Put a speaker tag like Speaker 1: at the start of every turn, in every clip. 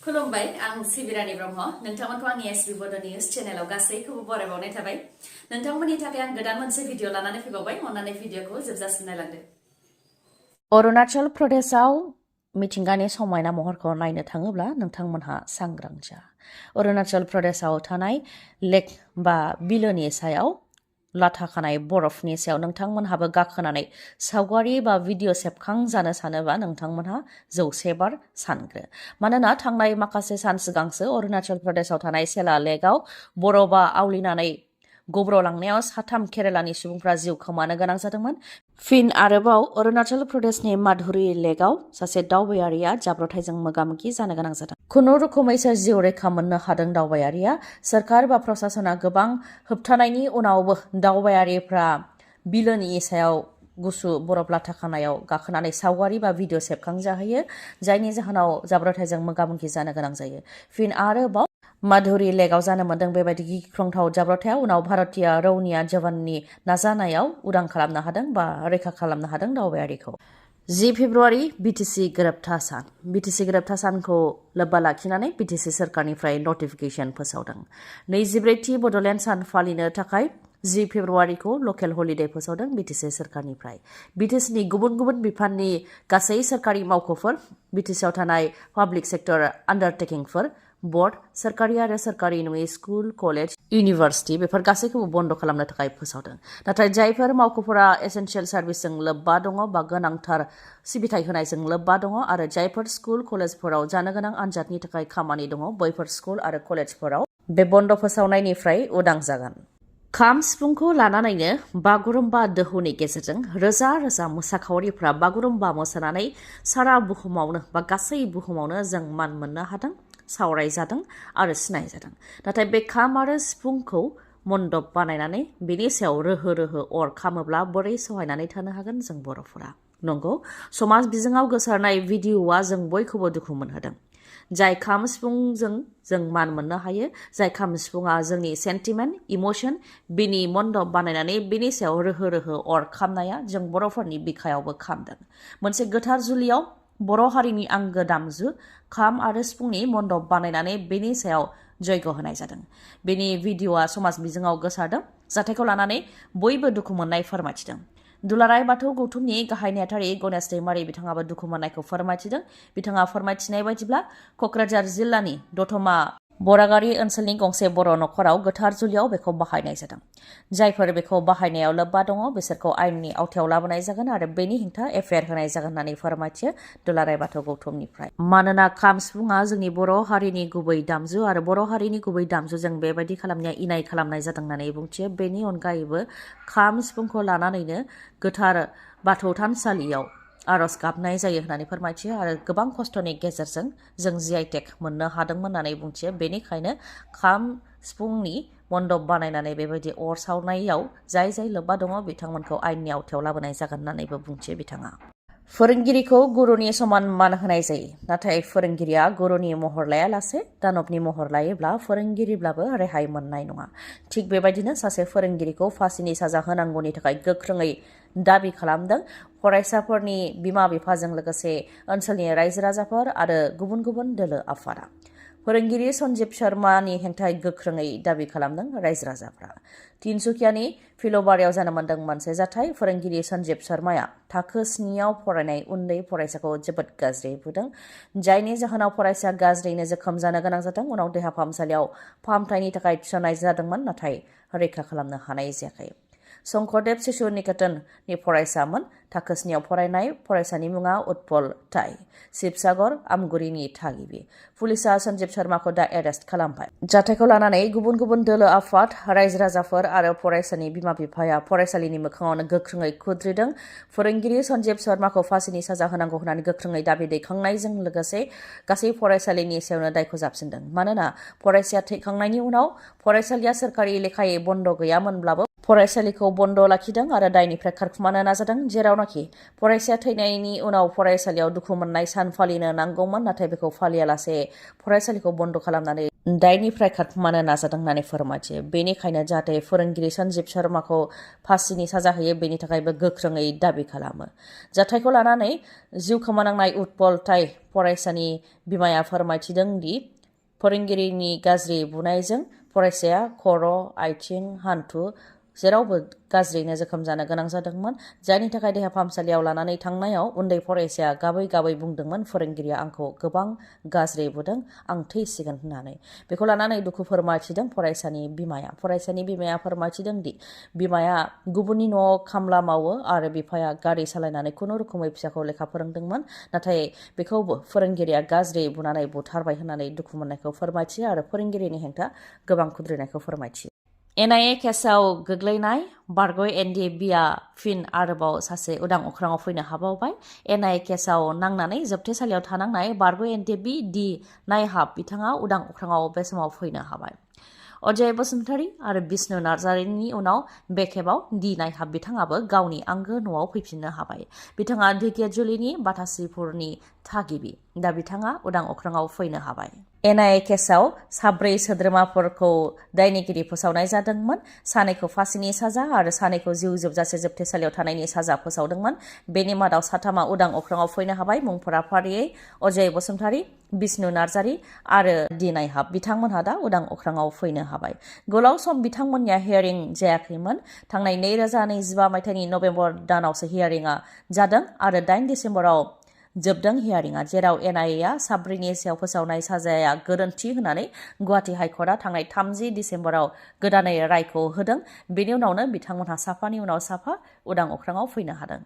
Speaker 1: खुलुमबाय आं सिबिरानि ब्रह्म नोंथांमोनखौ आंनि एसबि बड' निउज चेनेलाव गासैखौबो बरायबावनाय थाबाय नोंथांमोननि थाखाय आं गोदान मोनसे भिडिअ लानानै फैबावबाय अन्नानै भिडिअखौ जोबजासिम नायलांदो
Speaker 2: अरुणाचल प्रदेशआव मिथिंगानि समायना महरखौ नायनो थाङोब्ला नोंथांमोनहा सांग्रां जा अरुणाचल प्रदेशआव थानाय लेक बा बिलोनि सायाव लाथा खानाय बरफनि सायाव नोंथांमोनहाबो गाखोनानै सावगारि बा भिडिअ सेबखांजानो सानोबा नोंथांमोनहा 100 बार सानग्रो मानोना थांनाय माखासे सान सिगांसो अरुणाचल प्रदेशआव थानाय सेला लेकआव बरफा आवलिनानै गब्रलांनायाव 3 केरेलानि सुबुंफ्रा जिउ खोमानो गोनां जादोंमोन। फिन आरोबाव अरुणाचल प्रदेशनि माधुरी लेकआव सासे दावबायारिया जाब्रबथायजों मोगा-मोगि जानो गोनां जादों। खुनु रोखोमैसो जिउ रैखा मोननो हादों दावबायारिया। सोरखार बा प्रशासना गोबां होबथानायनि उनावबो दावबायारिफ्रा बिलोनि सायाव गुसु बरफ लाथा खानायाव गाखोनानै सावगारि बा भिडिअ सेबखांजाहैयो जायनि जाहोनाव जाब्रबथायजों मोगा-मोगि जानो गोनां जायो। फिन आरोबाव माधुरी लेकआव जानो मोनदों बेबायदि गिख्रंथाव जाब्रबथाया उनाव भारतीय रौनिया जवाननि नाजानायाव उदां खालामनो हादों बा रैखा खालामनो हादों दावबायारिखौ। 10 फेब्रुआरि बिटिसि गोरोबथा सान बिटिसि गोरोबथा सानखौ लोब्बा लाखिनानै बिटिसि सोरखारनिफ्राय नटिफिकेसन फोसावदों। 24थि बड'लेण्ड सान फालिनो थाखाय 10 फेब्रुआरिखौ लकेल हलिडे फोसावदों बिटिसि सोरखारनिफ्राय। बिटिसिनि गुबुन गुबुन बिफाननि गासै सोरखारि मावख'फोर बिटिसिआव थानाय पाब्लिक सेक्टर आन्डारटेकिंफोर बर्ड सोरखारि आरो सोरखारि नङि स्कुल कलेज इउनिभार्सिटि बेफोर गासैखौबो बन्द खालामनो थाखाय फोसावदों। नाथाय जायफोर मावख'फोरा एसेन्शियेल सार्भिसजों लोब्बा दङ बा गोनांथार सिबिथाय होनायजों लोब्बा दङ आरो जायफोर स्कुल कलेजफोराव जानो गोनां आनजादनि थाखाय खामानि दङ बैफोर स्कुल आरो कलेजफोराव बे बन्द फोसावनायनिफ्राय उदां जागोन। खाम सिफुंखौ लानानैनो बागुरुम्बा दोहौनि गेजेरजों रोजा रोजा मोसाखावरिफ्रा बागुरुम्बा मोसानानै सारा बुहुमावनो बा गासै बुहुमावनो जों मान मोननो हादों सावरायजादों आरो सिनायजादों। नाथाय बे खाम आरो सिफुंखौ मन्दप बानायनानै बेनि सायाव रोहो रोहो अर खामोब्ला बोरै सहायनानै थानो हागोन जों बर'फोरा? नंगौ, समाज बिजोङाव गोसारनाय भिडिअआ जों बयखौबो दुखु मोनहोदों। जाय खाम सिफुंजों जों मान मोननो हायो, जाय खाम सिफुङा जोंनि सेन्टिमेन्ट इमोशन बिनि मन्दप बानायनानै बिनि सायाव रोहो रोहो अर खामनाया जों बर'फोरनि बिखायावबो खामदों। मोनसे गोथार जुलियाव बर' हारिनि आंगो दामजु खाम आरो सिफुंनि मन्दप बानायनानै बेनि सायाव जयग होनाय जादों। बेनि भिडिअआ समाज बिजोङाव गोसारदों। जाथायखौ लानानै बयबो दुखु मोननाय फोरमायथिदों। दुलाराय बाथौ गौथुमनि गाहाय नेहाथारि गणेश दैमारि बिथाङाबो दुखु मोननायखौ फोरमायथिदों। बिथाङा फोरमायथिनाय बायदिब्ला कक्राझार जिल्लानि दतमा बरागारि ओनसोलनि गंसे बर' नखराव गोथार जुलियाव बेखौ बाहायनाय जादों। जायफोर बेखौ बाहायनायाव लोब्बा दङ बिसोरखौ आयेननि आवथायाव लाबोनाय जागोन आरो बेनि हेंथा एफआइआर होनाय जागोन होननानै फोरमायथियो दुलाराय बाथौ गौथुमनिफ्राय। मानोना खाम सिफुङा जोंनि बर' हारिनि गुबै दामजु आरो बर' हारिनि गुबै दामजुजों बेबायदि खालामनाया इनाय खालामनाय जादों होननानै बुंथियो। बेनि अनगायैबो खाम सिफुंखौ लानानैनो गोथार बाथौ थानसालियाव आरज गाबनाय जायो होननानै फोरमायथियो आरो गोबां खस्थ'नि गेजेरजों जों GI टेग मोननो हादोंमोन होननानै बुंथियो। बेनिखायनो खाम सिफुंनि मन्दप बानायनानै बेबायदि अर सावनायाव जाय जाय लोब्बा दङ बिथांमोनखौ आयेननि आवथायाव लाबोनाय जागोन होननानैबो बुंथियो बिथाङा। फोरोंगिरिखौ गुरुनि समान मान होनाय जायो। नाथाय फोरोंगिरिया गुरुनि महर लायालासे दानबनि महर लायोब्ला फोरोंगिरिब्लाबो रेहाय मोननाय नङा। थिग बेबायदिनो सासे फोरोंगिरिखौ फासिनि साजा होनांगौनि थाखाय गोख्रोङै दाबि खालामदों फरायसाफोरनि बिमा बिफाजों लोगोसे ओनसोलनि रायजो राजाफोर आरो गुबुन गुबुन दोलो आफादा। फोरोंगिरि सन्जीब शर्मानि हेंथायै गोख्रोङै दाबि खालामदों रायजो राजाफ्रा। तिनसुकियानि फिल'बारियाव जानो मोनदों मोनसे जाथाय। फोरोंगिरि सन्जीब शर्माया थाखो 9आव फरायनाय उन्दै फरायसाखौ जोबोद गाज्रि बुदों। जायनि जाहोनाव फरायसाया गाज्रियैनो जोखोम जानो गोनां जादों। उनाव देहा फाहामसालियाव फाहामथायनि थाखाय थिसननाय जादोंमोन नाथाय रैखा खालामनो हानाय जायाखै। शंकरदेव शिशु निकेतननि फरायसामोन। थाखो 9आव फरायनाय फरायसानि मुङा उत्पल टाइ, शिबसागर आमगुरिनि थागिबि। पुलिसआ सन्जीब शर्माखौ दा एरेस्ट खालामबाय। जाथायखौ लानानै गुबुन गुबुन दोलो आफाद, रायजो राजाफोर आरो फरायसानि बिमा बिफाया फरायसालिनि मोखाङावनो गोख्रोङै खुद्रिदों। फोरोंगिरि सन्जीब शर्माखौ फासिनि साजा होनांगौ होननानै गोख्रोङै दाबि दैखांनायजों लोगोसे गासै फरायसालिनि सायावनो दायखौ जाबसिनदों। मानोना फरायसाया थैखांनायनि उनाव फरायसालिया सोरखारि लेखायै बन्द गैयामोनब्लाबो फरायसालिखौ बन्द लाखिदों आरो दायनिफ्राय खारखुमानो नाजादों। जेरावनाखि फरायसाया थैनायनि उनाव फरायसालियाव दुखु मोननाय सान फालिनो नांगौमोन नाथाय बेखौ फालियालासे फरायसालिखौ बन्द खालामनानै दायनिफ्राय खारखुमानो नाजादों होननानै फोरमायथियो। बेनिखायनो जाहाथे फोरोंगिरि सन्जीब शर्माखौ फासिनि साजा होयो बेनि थाखायबो गोख्रोङै दाबि खालामो। जाथायखौ लानानै जिउ खोमानांनाय उत्पलताय फरायसानि बिमाया फोरमायथिदों दि फोरोंगिरिनि गाज्रि बुनायजों फरायसाया खर', आथिं, हान्थु जेरावबो गाज्रियैनो जोखोम जानो गोनां जादोंमोन, जायनि थाखाय देहा फाहामसालियाव लानानै थांनायाव उन्दै फरायसाया गाबै गाबै बुंदोंमोन फोरोंगिरिया आंखौ गोबां गाज्रि बुदों, आं थैसिगोन होननानै। बेखौ लानानै दुखु फोरमायथिदों फरायसानि बिमाया। फरायसानि बिमाया फोरमायथिदों दि बिमाया गुबुननि न'आव खामला मावो आरो बिफाया गारि सालायनानै खुनु रोखोमै फिसाखौ लेखा फोरोंदोंमोन, नाथाय बेखौबो फोरोंगिरिया गाज्रि बुनानै बुथारबाय होननानै दुखु मोननायखौ फोरमायथियो आरो फोरोंगिरिनि हेंथा गोबां खुद्रिनायखौ फोरमायथियो। NIA केसआव गोग्लैनाय बारग' NDBआ फिन आरोबाव सासे उदां अख्राङाव फैनो हाबावबाय। NIA केसआव नांनानै जोबथेसालियाव थानांनाय बारग' NDB दि नायहाब बिथाङा उदां अख्राङाव बे समाव फैनो हाबाय। अजय बसुमतारी आरो बिष्णु नार्जारिनि उनाव बे खेबाव दि नायहाब बिथाङाबो गावनि आंगो न'आव फैफिननो हाबाय। बिथाङा ढेकियाजुलिनि बाथासिपुरनि थागिबि। दा बिथाङा उदां अख्राङाव फैनो हाबाय। NIA केसआव 4 सोद्रोमाफोरखौ दायनिगिरि फोसावनाय जादोंमोन। 2खौ फासिनि साजा आरो 2खौ जिउ जोबजासे जोबथेसालियाव थानायनि साजा फोसावदोंमोन। बेनि मादाव 3आ उदां अख्राङाव फैनो हाबाय। मुंफोरा फारियै अजय बसुमतारी, बिष्णु नार्जारी आरो दि नायहाब बिथांमोनहा दा उदां अख्राङाव फैनो हाबाय। गोलाव सम बिथांमोननिया हियारिं जायाखैमोन। थांनाय 2025 मायथाइनि नभेम्बर दानावसो हियारिंआ जादों आरो 8 डिसेम्बराव जोबदों हियारिंआ, जेराव NIAआ 4नि सायाव फोसावनाय साजाया गोरोन्थि होननानै गुवाहाटी हाइकर्टआ थांनाय 30 डिसेम्बराव गोदानै रायखौ होदों। बेनि उनावनो बिथांमोनहा साफानि उनाव साफा उदां अख्राङाव फैनो हादों।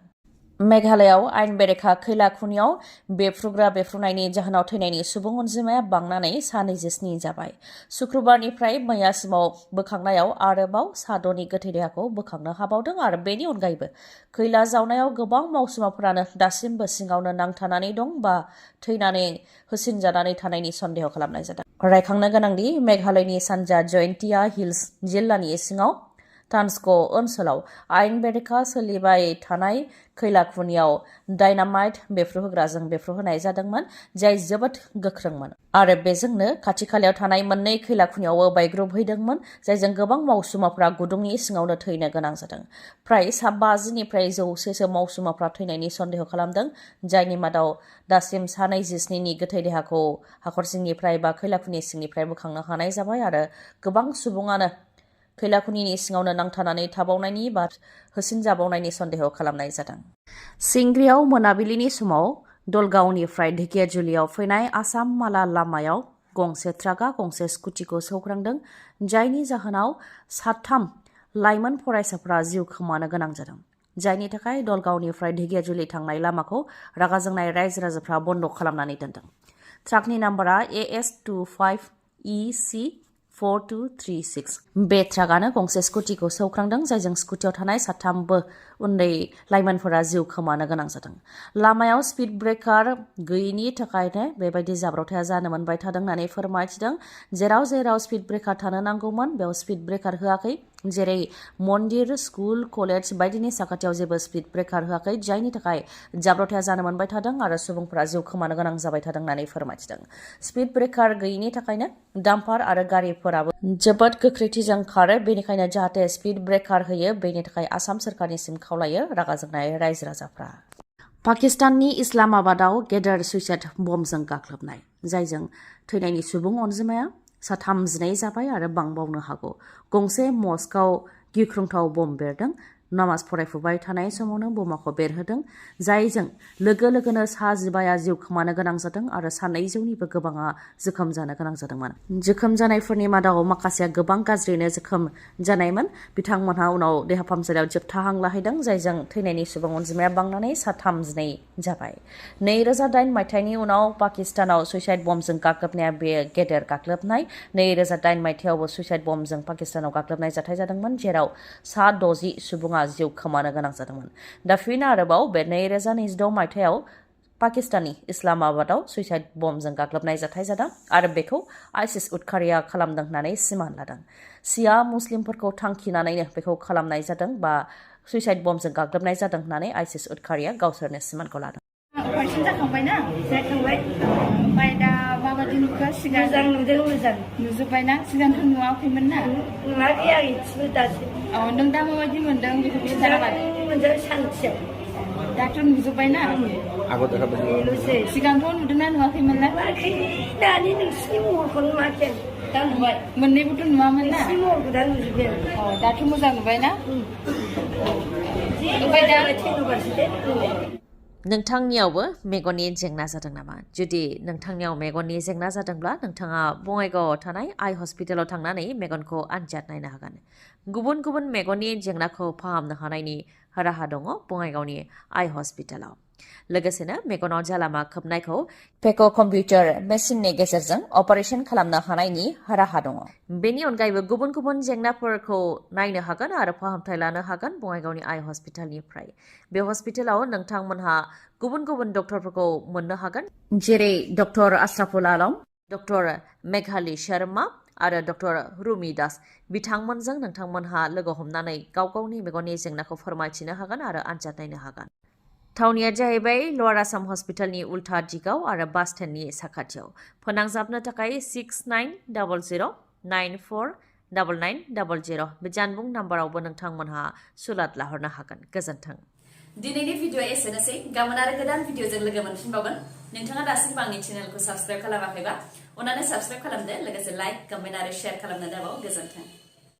Speaker 2: मेघालयआव आयेन बेरेखा खैला खुनियाव बेफ्रुनायनि जाहोनाव थैनायनि सुबुं अनजिमाया बांनानै 27 जाबाय। शुक्रबारनिफ्राय मैयासिमाव बोखांनायाव आरोबाव 6नि गोथै देहाखौ बोखांनो हाबावदों आरो बेनि अनगायैबो खैला जावनायाव गोबां मावसुमाफोरानो दासिमबो सिङावनो नांथानानै दं बा थैनानै होसिनजानानै थानायनि सन्देह खालामनाय जादों। रायखांनो गोनांदि मेघालयनि सानजा जयन्तिया हिल्स जिल्लानि सिङाव तान्सक' ओनसोलाव आयेन बेरेखा सोलिबाय थानाय खैला खुनियाव डायनामाइट बेफ्रुहोग्राजों बेफ्रुहोनाय जादोंमोन, जाय जोबोद गोख्रोंमोन आरो बेजोंनो खाथि खालायाव थानाय 2 खैला खुनियावबो बायग्रबहैदोंमोन, जायजों गोबां मावसुमाफोरा गुदुंनि सिङावनो थैनो गोनां जादों। फ्राय 50निफ्राय 100सो मावसुमाफ्रा थैनायनि सन्देह खालामदों, जायनि मादाव दासिम 27नि गोथै देहाखौ हाखर सिंनिफ्राय बा खैला खुनि सिंनिफ्राय बोखांनो हानाय जाबाय आरो गोबां सुबुङानो खैला खुनिनि सिङावनो नांथानानै थाबावनायनि बा होसिनजाबावनायनि सन्देह खालामनाय जादों। सिंग्रियाव मोनाबिलिनि समाव दलगावनिफ्राय ढेकियाजुलियाव फैनाय आसाम माला लामायाव गंसे ट्राकआ गंसे स्कुटिखौ सौग्रांदों, जायनि जाहोनाव 3 लाइमोन फरायसाफोरा जिउ खोमानो गोनां जादों, जायनि थाखाय दलगावनिफ्राय ढेकियाजुलि थांनाय लामाखौ रागा जोंनाय रायजो राजाफ्रा बन्द' खालामनानै दोनदों। ट्राकनि नाम्बारा AS25EC4236। बे ट्राकआनो गंसे स्कुटिखौ सौख्रांदों, जायजों स्कुटियाव थानाय 3 उन्दै लाइमोनफोरा जिउ खोमानो गोनां जादों। लामायाव स्पिड ब्रेकार गैयिनि थाखायनो बेबायदि जाब्रबथाया जानो मोनबाय थादों होननानै फोरमायथिदों। जेराव स्पिड ब्रेकार थानो नांगौमोन बेयाव स्पिड ब्रेकार होआखै, जेरै मन्दिर, स्कुल, कलेज बायदिनि साखाथियाव जेबो स्पिड ब्रेकार होआखै, जायनि थाखाय जाब्रबथाया जानो मोनबाय थादों आरो सुबुंफोरा जिउ खोमानो गोनां जाबाय थादों होननानै फोरमायथिदों। स्पिड ब्रेकार गैयिनि थाखायनो डाम्पार आरो गारिफोराबो जोबोद गोख्रैथिजों खारो, बेनिखायनो जाहाथे स्पिड ब्रेकार होयो बेनि थाखाय आसाम सोरखारनिसिम खावलायो रागा जोंनाय रायजो राजाफ्रा। पाकिस्ताननि इस्लामाबादाव गेदेर सुइसाइड बम्बजों गाग्लोबनाय, जायजों थैनायनि सुबुं अनजिमाया 27 जाबाय आरो बांबावनो हागौ। गंसे मस्कआव गिख्रंथाव बम्ब बेरदों। नामाज फरायफुबाय थानाय समावनो बमाखौ बेरहोदों, जायजों लोगो लोगोनो 15 जिउ खोमानो गोनां जादों आरो 200निबो गोबाङा जोखोम जानो गोनां जादोंमोन। जोखोम जानायफोरनि मादाव माखासेया गोबां गाज्रियैनो जोखोम जानायमोन। बिथांमोनहा उनाव देहा फाहामसालियाव जोबथा हां लाहैदों, जायजों थैनायनि सुबुं अनजिमाया बांनानै 27 जाबाय। 2008 मायथाइनि उनाव पाकिस्तानाव सुइसाइड बम्बजों गाग्लोबनाया बे गेदेर गाग्लोबनाय। 2008 मायथाइयावबो सुइसाइड बम्बजों पाकिस्तानाव गाग्लोबनाय जाथाय जादोंमोन, जेराव 60 सुबुङा जिउ खोमानो गोनां जादोंमोन। दा फिन आरोबाव बे 2026 मायथाइयाव पाकिस्ताननि इस्लामाबादाव सुइसाइड बम्बजों गाग्लोबनाय जाथाय जादों आरो बेखौ आइसिस उदखारिया खालामदों होननानै सिमान लादों। शिया मुस्लिमफोरखौ थांखिनानैनो बेखौ खालामनाय जादों बा सुइसाइड बम्बजों गाग्लोबनाय जादों होननानै आइसिस उदखारिया गावसोरनो सिमानखौ लादों।
Speaker 3: अपारेशन जाखांबायना? जाखांबाय। ओमफ्राय दा मा माबायदि नुखो सिगां
Speaker 4: मोजां नुदों मोजां
Speaker 3: नुजोब्बायना सिगांथ' नुवाखैमोन ना
Speaker 4: नुवाखै आं इसेबो दासो
Speaker 3: औ नों दा माबायदि मोनदों बेखौ खिन्थाबाय
Speaker 4: मोजां सान्थियाव
Speaker 3: दाथ' नुजोब्बायना
Speaker 4: बेल'सै
Speaker 3: सिगांथ' नुदोंना नुवाखैमोनलाय
Speaker 4: नुवाखै दानि नोंसिनि महरखौ नुवाखै
Speaker 3: दा नुबाय मोननैबोथ' नुवामोन ना
Speaker 4: नोंसिनि महरखौ दा नुजोब्बाय
Speaker 3: अ दाथ' मोजां नुबायना
Speaker 4: ओमफ्राय दा थैनोबासो दे
Speaker 2: नोंथांनियावबो मेगननि जेंना जादों नामा जुदि नोंथांनियाव मेगननि जेंना जादोंब्ला नोंथाङा बङाइगावआव थानाय आइ हस्पिटालाव थांनानै मेगनखौ आनजाद नायनो हागोन गुबुन गुबुन मेगननि जेंनाखौ फाहामनो हानायनि राहा दङ बङाइगावनि आइ हस्पिटालाव लोगोसेनो मेगनाव जालामा खोबनायखौ पेक' कम्पिउटार मेसिननि गेजेरजों अपारेशन खालामनो हानायनि राहा दङ बेनि अनगायैबो गुबुन गुबुन जेंनाफोरखौ नायनो हागोन आरो फाहामथाय लानो हागोन बङाइगावनि आइ हस्पिटालनिफ्राय बे हस्पिटालाव नोंथांमोनहा गुबुन गुबुन डक्टरफोरखौ मोननो हागोन जेरै डक्टर आश्राफुल आलम डक्टर मेघाली शर्मा आरो डक्टर रुमि दास बिथांमोनजों नोंथांमोनहा लोगो हमनानै गाव गावनि मेगननि जेंनाखौ फोरमायथिनो हागोन आरो आनजाद नायनो हागोन थावनिया जाहैबाय लवार आसाम हस्पिटालनि उल्था दिगाव आरो बास स्टेन्डनि साखाथियाव फोनांजाबनो थाखाय 6900949900 बे जानबुं नाम्बारावबो नोंथांमोनहा सुलाद लाहरनो हागोन गोजोन्थों
Speaker 1: दिनैनि भिडिअ एसेनोसै गाबोन आरो गोदान भिडिअजों लोगो मोनफिनबावगोन नोंथाङा दासिमबो आंनि चेनेलखौ साबस्क्राइब खालामाखैबा अन्नानै साबस्क्राइब खालामदो लोगोसे लाइक कमेन्ट आरो शेयार खालामनो दाबाव गोजोन्थों